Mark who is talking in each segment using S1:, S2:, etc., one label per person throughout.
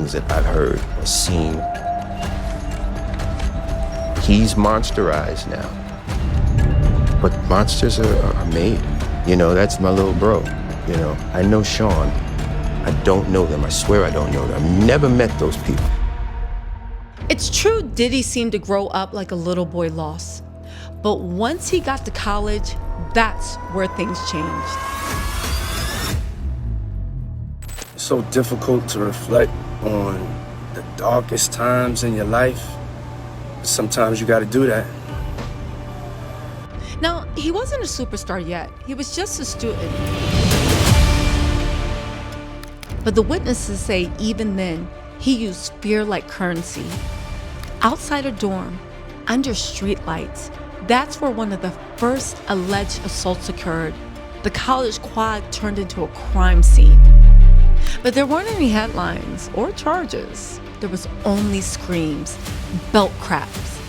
S1: things that I've heard or seen. He's monsterized now. But monsters are made. You know, that's my little bro. You know, I know Sean. I don't know them. I swear I don't know them. I've never met those people.
S2: It's true Diddy seemed to grow up like a little boy lost. But once he got to college, that's where things changed.
S3: It's so difficult to reflect on the darkest times in your life. Sometimes you gotta do that.
S2: Now, he wasn't a superstar yet. He was just a student. But the witnesses say even then, he used fear like currency. Outside a dorm, under streetlights, that's where one of the first alleged assaults occurred. The college quad turned into a crime scene. But there weren't any headlines or charges. There was only screams, belt cracks,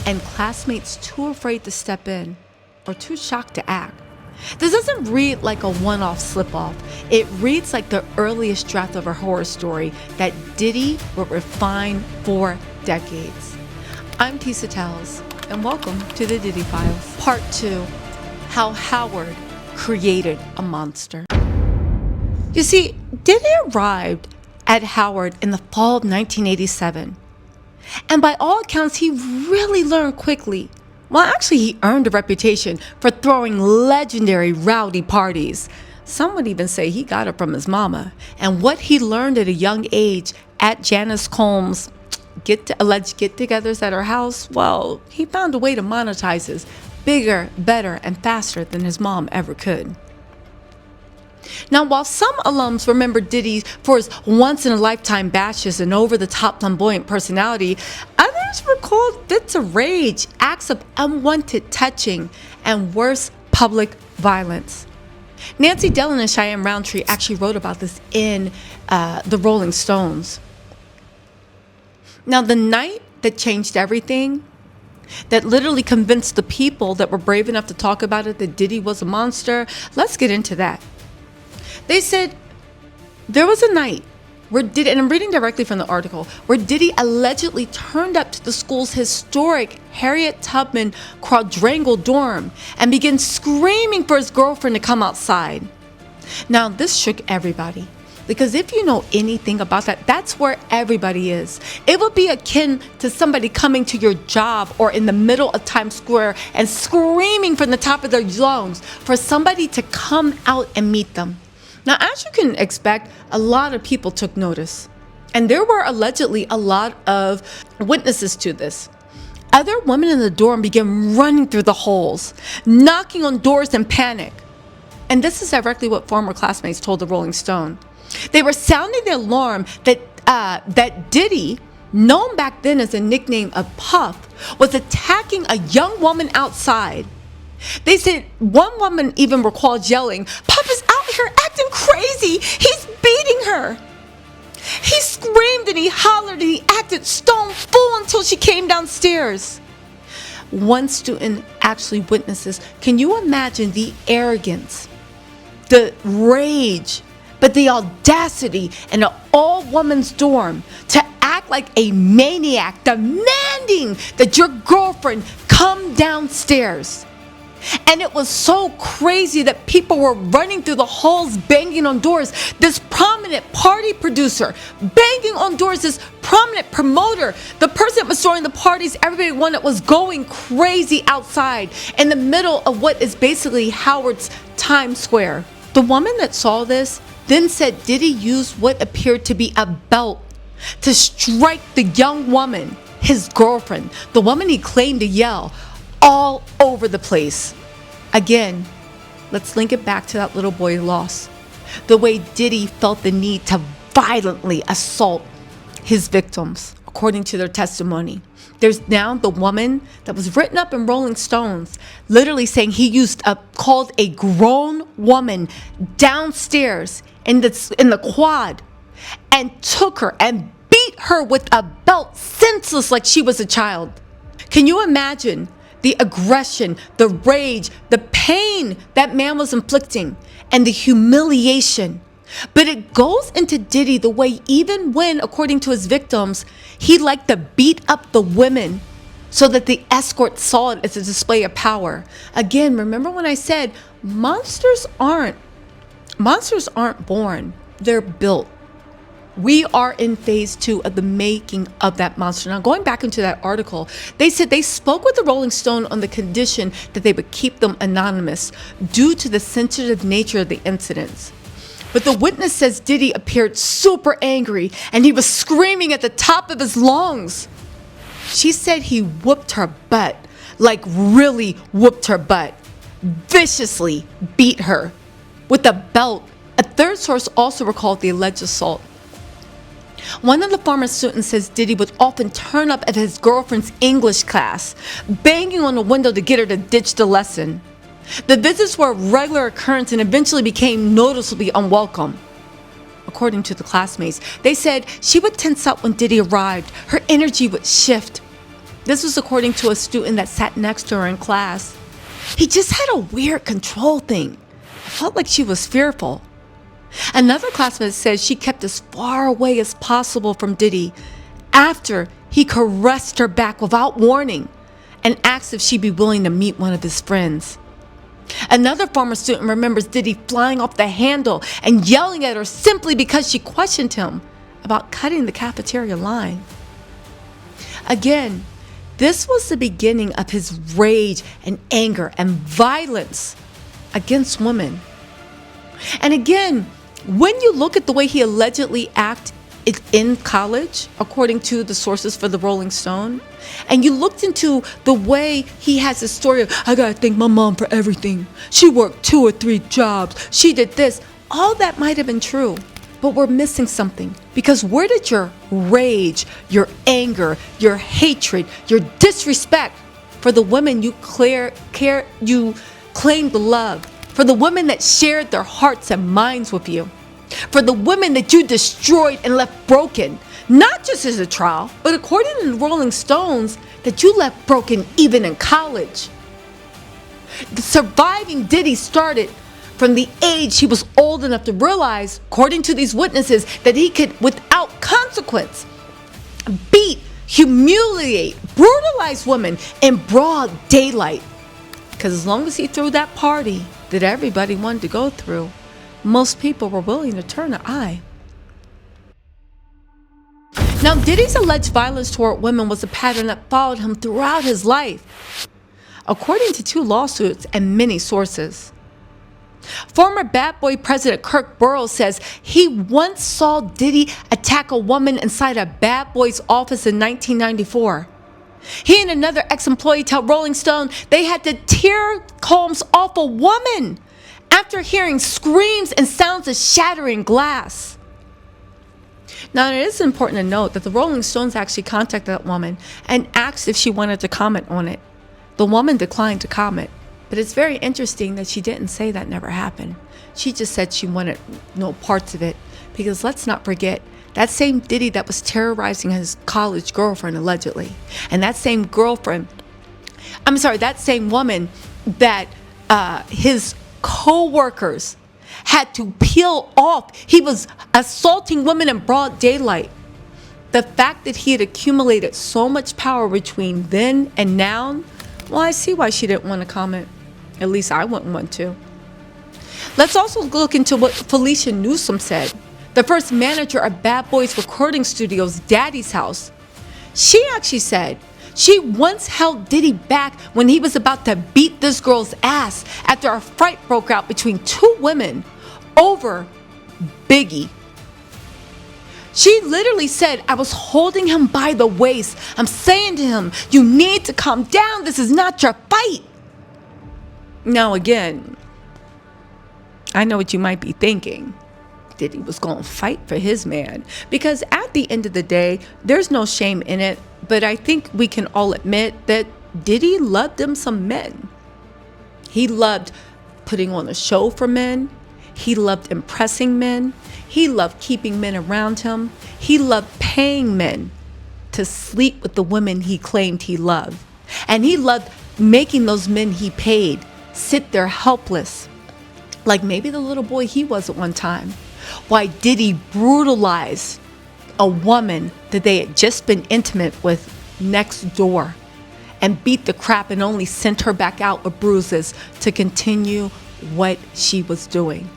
S2: and classmates too afraid to step in or too shocked to act. This doesn't read like a one-off slip-off. It reads like the earliest draft of a horror story that Diddy would refine for decades. I'm tisatells, and welcome to the Diddy Files. Part 2, How Howard Created a Monster. You see, Diddy arrived at Howard in the fall of 1987. And by all accounts, he really learned quickly. Well, actually, he earned a reputation for throwing legendary rowdy parties. Some would even say he got it from his mama. And what he learned at a young age at Janice Combs' alleged get-togethers at her house, well, he found a way to monetize this bigger, better, and faster than his mom ever could. Now, while some alums remember Diddy for his once-in-a-lifetime bashes and over-the-top flamboyant personality, others recall fits of rage, acts of unwanted touching, and worse, public violence. Nancy Dillon and Cheyenne Roundtree actually wrote about this in the Rolling Stones. Now, the night that changed everything, that literally convinced the people that were brave enough to talk about it that Diddy was a monster, let's get into that. They said there was a night where Diddy, and I'm reading directly from the article, where Diddy allegedly turned up to the school's historic Harriet Tubman quadrangle dorm and began screaming for his girlfriend to come outside. Now, this shook everybody, because if you know anything about that, that's where everybody is. It would be akin to somebody coming to your job or in the middle of Times Square and screaming from the top of their lungs for somebody to come out and meet them. Now, as you can expect, a lot of people took notice, and there were allegedly a lot of witnesses to this. Other women in the dorm began running through the halls, knocking on doors in panic. And this is directly what former classmates told the Rolling Stone. They were sounding the alarm that Diddy, known back then as a nickname of Puff, was attacking a young woman outside. They said one woman even recalled yelling, "Puff is out here acting crazy. He's beating her." He screamed and he hollered and he acted stone fool until she came downstairs. One student actually witnesses. Can you imagine the arrogance, the rage, but the audacity in an all-women's dorm to act like a maniac, demanding that your girlfriend come downstairs? And it was so crazy that people were running through the halls, banging on doors. This prominent party producer banging on doors, this prominent promoter, the person that was throwing the parties, everyone that was going crazy outside in the middle of what is basically Howard's Times Square. The woman that saw this then said Diddy used what appeared to be a belt to strike the young woman, his girlfriend, the woman he claimed to yell, all over the place. Again, let's link it back to that little boy loss. The way Diddy felt the need to violently assault his victims, according to their testimony. There's now the woman that was written up in Rolling Stones, literally saying he called a grown woman downstairs in the quad and took her and beat her with a belt senseless like she was a child. Can you imagine the aggression, the rage, the pain that man was inflicting, and the humiliation But it goes into Diddy the way, even when, according to his victims, he liked to beat up the women so that the escort saw it as a display of power. Again, remember when I said monsters aren't born, they're built. We are in phase 2 of the making of that monster. Now, going back into that article, they said they spoke with the Rolling Stone on the condition that they would keep them anonymous due to the sensitive nature of the incidents. But the witness says Diddy appeared super angry and he was screaming at the top of his lungs. She said he whooped her butt, like really whooped her butt, viciously beat her with a belt. A third source also recalled the alleged assault. One of the former students says Diddy would often turn up at his girlfriend's English class, banging on the window to get her to ditch the lesson. The visits were a regular occurrence and eventually became noticeably unwelcome. According to the classmates, they said she would tense up when Diddy arrived. Her energy would shift. This was according to a student that sat next to her in class. He just had a weird control thing. I felt like she was fearful. Another classmate said she kept as far away as possible from Diddy after he caressed her back without warning and asked if she'd be willing to meet one of his friends. Another former student remembers Diddy flying off the handle and yelling at her simply because she questioned him about cutting the cafeteria line. Again, this was the beginning of his rage and anger and violence against women. And again, when you look at the way he allegedly acted in college, according to the sources for the Rolling Stone, and you looked into the way he has this story of, I gotta thank my mom for everything. She worked 2 or 3 jobs. She did this. All that might have been true, but we're missing something. Because where did your rage, your anger, your hatred, your disrespect for the women you claimed to love, for the women that shared their hearts and minds with you, for the women that you destroyed and left broken, not just as a trial, but according to the Rolling Stones, that you left broken even in college. The surviving Diddy started from the age he was old enough to realize, according to these witnesses, that he could, without consequence, beat, humiliate, brutalize women in broad daylight. Because as long as he threw that party that everybody wanted to go through, most people were willing to turn an eye. Now, Diddy's alleged violence toward women was a pattern that followed him throughout his life, according to 2 lawsuits and many sources. Former Bad Boy president Kirk Burrows says he once saw Diddy attack a woman inside a Bad Boy's office in 1994. He and another ex-employee tell Rolling Stone they had to tear combs off a woman after hearing screams and sounds of shattering glass. Now, it is important to note that the Rolling Stones actually contacted that woman and asked if she wanted to comment on it. The woman declined to comment, but it's very interesting that she didn't say that never happened. She just said she wanted no parts of it, because let's not forget, that same Diddy that was terrorizing his college girlfriend allegedly, and that same woman that his co-workers had to peel off. He was assaulting women in broad daylight. The fact that he had accumulated so much power between then and now, well, I see why she didn't want to comment. At least I wouldn't want to. Let's also look into what Felicia Newsom said, the first manager of Bad Boy's recording studio's Daddy's House. She actually said she once held Diddy back when he was about to beat this girl's ass after a fight broke out between 2 women over Biggie. She literally said, I was holding him by the waist. I'm saying to him, you need to calm down. This is not your fight. Now again, I know what you might be thinking. Diddy was going to fight for his man, because at the end of the day, there's no shame in it. But I think we can all admit that Diddy loved him some men. He loved putting on a show for men. He loved impressing men. He loved keeping men around him. He loved paying men to sleep with the women he claimed he loved. And he loved making those men he paid sit there helpless, like maybe the little boy he was at one time, why Diddy brutalized a woman that they had just been intimate with next door and beat the crap and only sent her back out with bruises to continue what she was doing.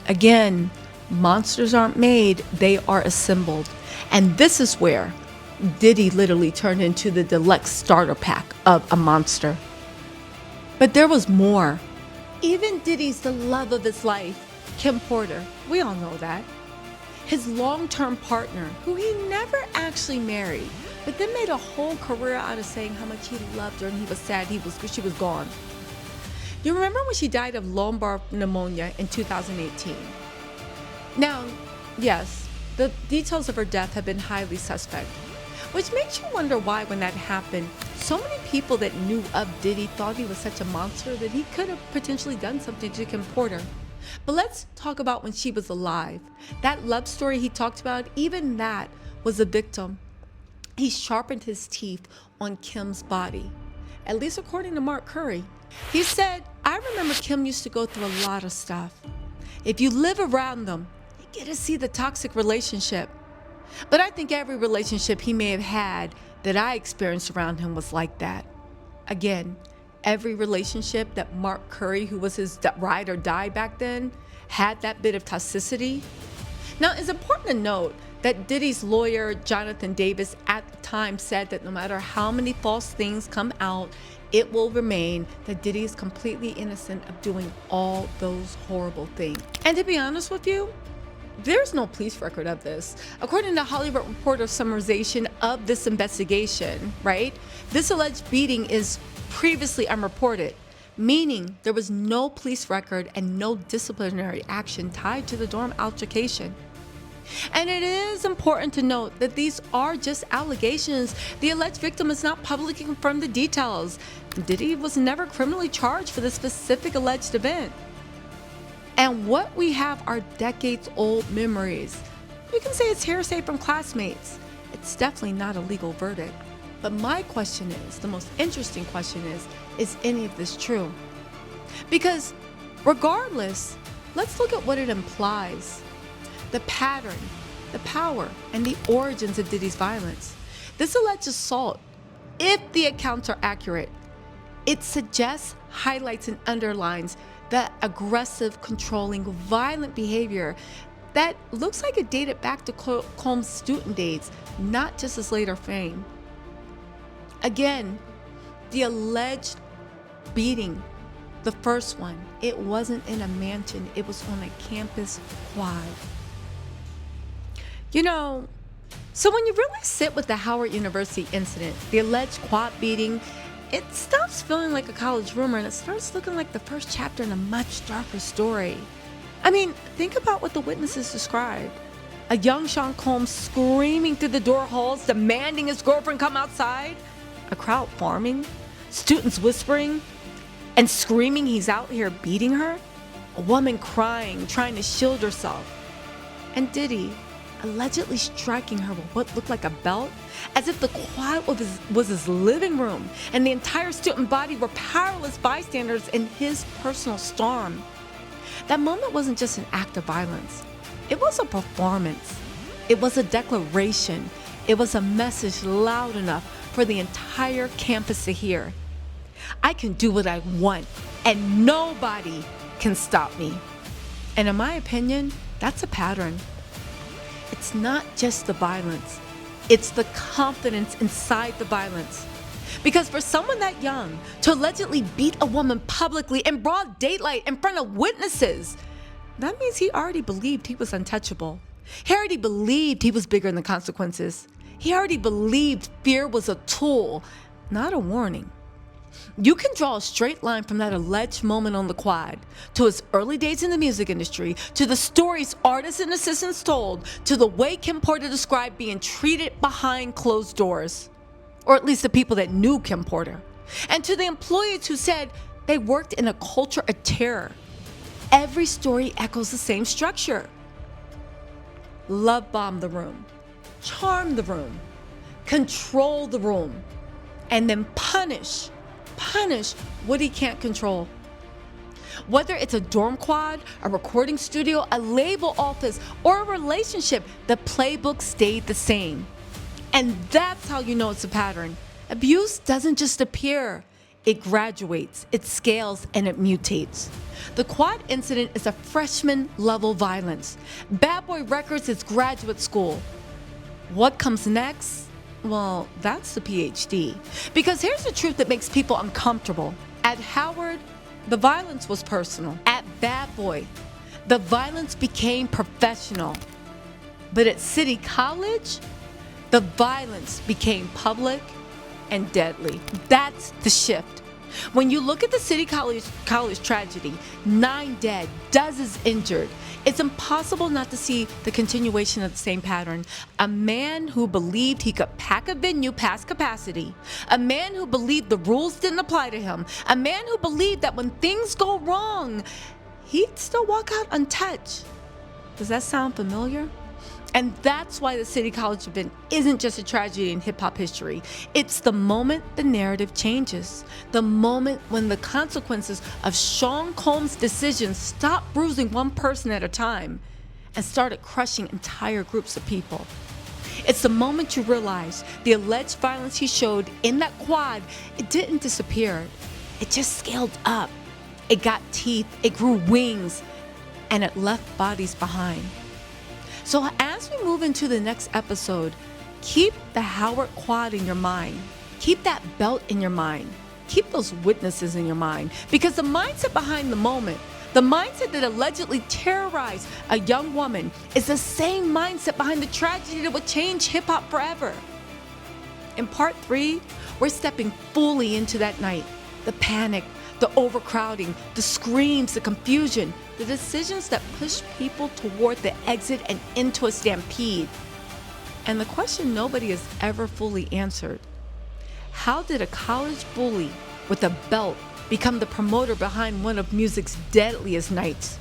S2: Again, monsters aren't made, they are assembled. And this is where Diddy literally turned into the deluxe starter pack of a monster. But there was more. Even Diddy's the love of his life, Kim Porter, we all know that. His long-term partner, who he never actually married, but then made a whole career out of saying how much he loved her and he was sad she was gone. You remember when she died of lumbar pneumonia in 2018? Now, yes, the details of her death have been highly suspect, which makes you wonder why, when that happened, so many people that knew of Diddy thought he was such a monster that he could have potentially done something to Kim Porter. But let's talk about when she was alive. That love story he talked about, even that was a victim. He sharpened his teeth on Kim's body, at least according to Mark Curry. He said, I remember Kim used to go through a lot of stuff. If you live around them, you get to see the toxic relationship. But I think every relationship he may have had that I experienced around him was like that. Again, every relationship that Mark Curry, who was his ride or die back then, had that bit of toxicity. Now, it's important to note that Diddy's lawyer, Jonathan Davis, at the time said that no matter how many false things come out, it will remain that Diddy is completely innocent of doing all those horrible things. And to be honest with you, there's no police record of this. According to Hollywood Reporter's summarization of this investigation, right, this alleged beating is previously unreported, meaning there was no police record and no disciplinary action tied to the dorm altercation. And it is important to note that these are just allegations. The alleged victim has not publicly confirmed the details. Diddy was never criminally charged for the specific alleged event. And what we have are decades-old memories. You can say it's hearsay from classmates. It's definitely not a legal verdict. But my question is, the most interesting question is any of this true? Because regardless, let's look at what it implies. The pattern, the power, and the origins of Diddy's violence. This alleged assault, if the accounts are accurate, it suggests, highlights, and underlines that aggressive, controlling, violent behavior that looks like it dated back to Combs' student days, not just his later fame. Again, the alleged beating, the first one, it wasn't in a mansion, it was on a campus quad. You know, so when you really sit with the Howard University incident, the alleged quad beating, it stops feeling like a college rumor and it starts looking like the first chapter in a much darker story. I mean, think about what the witnesses described. A young SeanCombs screaming through the door halls, demanding his girlfriend come outside. A crowd farming, students whispering and screaming he's out here beating her. A woman crying, trying to shield herself. And Diddy allegedly striking her with what looked like a belt, as if the quad was his living room and the entire student body were powerless bystanders in his personal storm. That moment wasn't just an act of violence. It was a performance. It was a declaration. It was a message loud enough for the entire campus to hear. I can do what I want and nobody can stop me. And in my opinion, that's a pattern. It's not just the violence, it's the confidence inside the violence. Because for someone that young to allegedly beat a woman publicly in broad daylight in front of witnesses, that means he already believed he was untouchable. He already believed he was bigger than the consequences. He already believed fear was a tool, not a warning. You can draw a straight line from that alleged moment on the quad to his early days in the music industry, to the stories artists and assistants told, to the way Kim Porter described being treated behind closed doors, or at least the people that knew Kim Porter, and to the employees who said they worked in a culture of terror. Every story echoes the same structure. Love bomb the room, charm the room, control the room, and then punish what he can't control. Whether it's a dorm quad, a recording studio, a label office, or a relationship, the playbook stayed the same. And that's how you know it's a pattern. Abuse doesn't just appear. It graduates, it scales, and it mutates. The quad incident is a freshman level violence. Bad Boy Records is graduate school. What comes next? Well, that's the PhD. Because here's the truth that makes people uncomfortable. At Howard, the violence was personal. At Bad Boy, the violence became professional. But at City College, the violence became public and deadly. That's the shift. When you look at the City College tragedy, 9 dead, dozens injured, it's impossible not to see the continuation of the same pattern. A man who believed he could pack a venue past capacity. A man who believed the rules didn't apply to him. A man who believed that when things go wrong, he'd still walk out untouched. Does that sound familiar? And that's why the City College event isn't just a tragedy in hip-hop history. It's the moment the narrative changes. The moment when the consequences of SeanCombs' decisions stopped bruising one person at a time and started crushing entire groups of people. It's the moment you realize the alleged violence he showed in that quad, it didn't disappear. It just scaled up. It got teeth, it grew wings, and it left bodies behind. So as we move into the next episode, keep the Howard Quad in your mind. Keep that belt in your mind. Keep those witnesses in your mind. Because the mindset behind the moment, the mindset that allegedly terrorized a young woman, is the same mindset behind the tragedy that would change hip-hop forever. In part 3, we're stepping fully into that night. The panic, the overcrowding, the screams, the confusion, the decisions that push people toward the exit and into a stampede. And the question nobody has ever fully answered: how did a college bully with a belt become the promoter behind one of music's deadliest nights?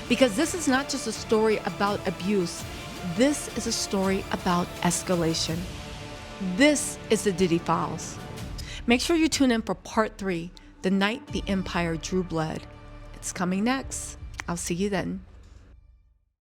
S2: Because this is not just a story about abuse. This is a story about escalation. This is the Diddy Files. Make sure you tune in for part 3, The Night the Empire Drew Blood. It's coming next. I'll see you then.